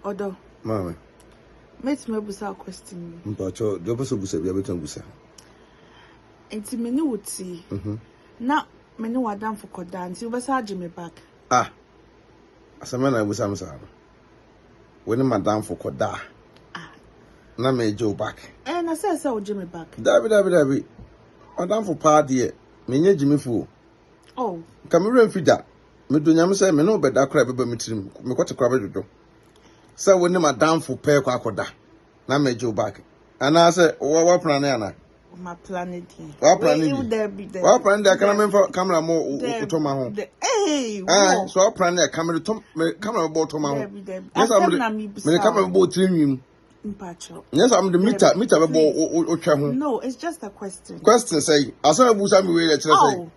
Odo. Mama. Mate me busa question. Mpacho, do person busa bia beton busa. Enti me ni wuti. Na me ni wadam for koda nti ubesa age me back. Ah. Asama na busa msa. When madam for koda. Ah. Na me jo back. Na say age me back. Dabi. Madam for pa de. Me nye jimi fu. Oh. Cameroon fida. Me do nyam say me no beda kra beba mitirim. Me kwete kra bedodo. Say when madam for pay kwa koda. Na me jo back. Ana say wa plan na ana. My planet. Wa plan ni. Wa plan de kana me camera mo to ma ho. Hey. So wa plan de camera bo to ma ho. Yes, me camera bo trinwim. Mpacho. Yes, I'm the meter be bo o twa ho. No, it's just a question. Question say, aso busa me we le kire say.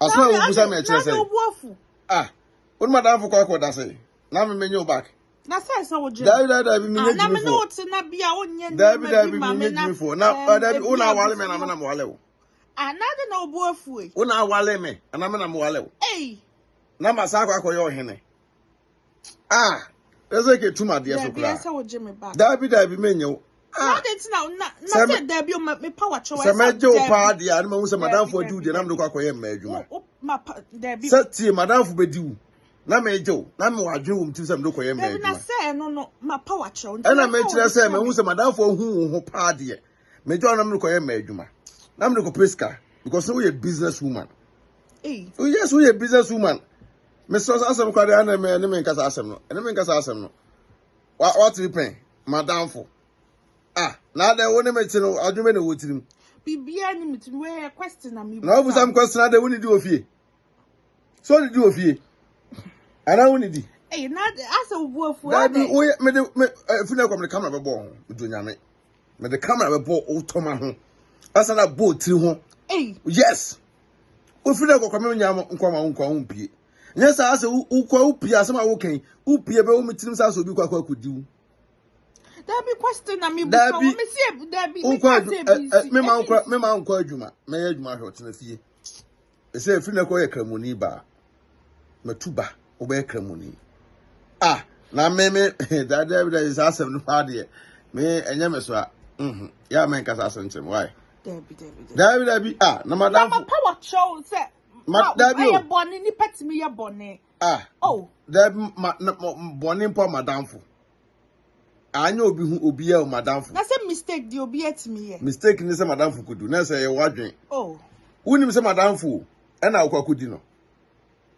Aso busa me kire say. Ah, when madam for kwa da say. Na me menyo back. Na say so woje. Dabi me nye na me no te na bia onye Dabi me nye jimi na dabi una wale me na me na mo wale wo. Na de na obuafu e. Una wale me na me na mo wale wo. Eh. Na ma sa kwa yo hene. Ah, eze ke tuma de so kura. Dabi say woje me back. Dabi me nye wo. Na de na say dabi o me power choice. Se me je o pa de a na ma hu se madam for di de na me kwa ye ma adwuma. Ma dabi. Se tie madam for be di wo. Na me jo na me wadwe wo mtim se me ko ye ma adwuma. Na say no ma power chow. Na me kire se me hu se madam for hu ho pa de. Me jo na me ko ye ma adwuma. Na me ko peska because we a business woman. Eh. Oh yes, we a business woman. Me so asem kwa de na me ne me nkasa asem no. Ne me nkasa asem no. What we pay? Madam for. Ah, na de woni me ti no adwuma na wotirim. Bibia ni mitim we question na me. Na obu sam question na de woni di ofie. So di ofie. Ana woni di. Eh, na asa obuafu. Na bi o me de funa kwa me camera be bo ho. Do nyame. Me de camera be bo o toma ho. Asa na bo tiri ho. Eh. Yes. O funa kwa me nyam nkwa ho pie. Yes, asa ukwa upie asema wo kan. Upie be wo metirim sa so obi kwa akudi. Dabi question na me buka wo me see dabi me ma nkwa adwuma me ya adwuma hwot na fie e say fina ko ye kramoni ba matuba wo be kramoni ah na me dabi is asem no pa de me enya me so a ya me nkasa asem why dabi ah na madam power show say dabi e boni ni petimi ye boni ah oh dabi boni mpo madam fo anya obi hu obi ya madam fu. Na say mistake di obi etimi ye. Mistake ni say madam fu kudu. Na say ye wadwen. Oh. Unim say madam fu e na akwa kudi no.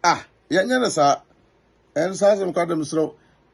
Ah, ye nya na sa. En sa sem kwa dem sro.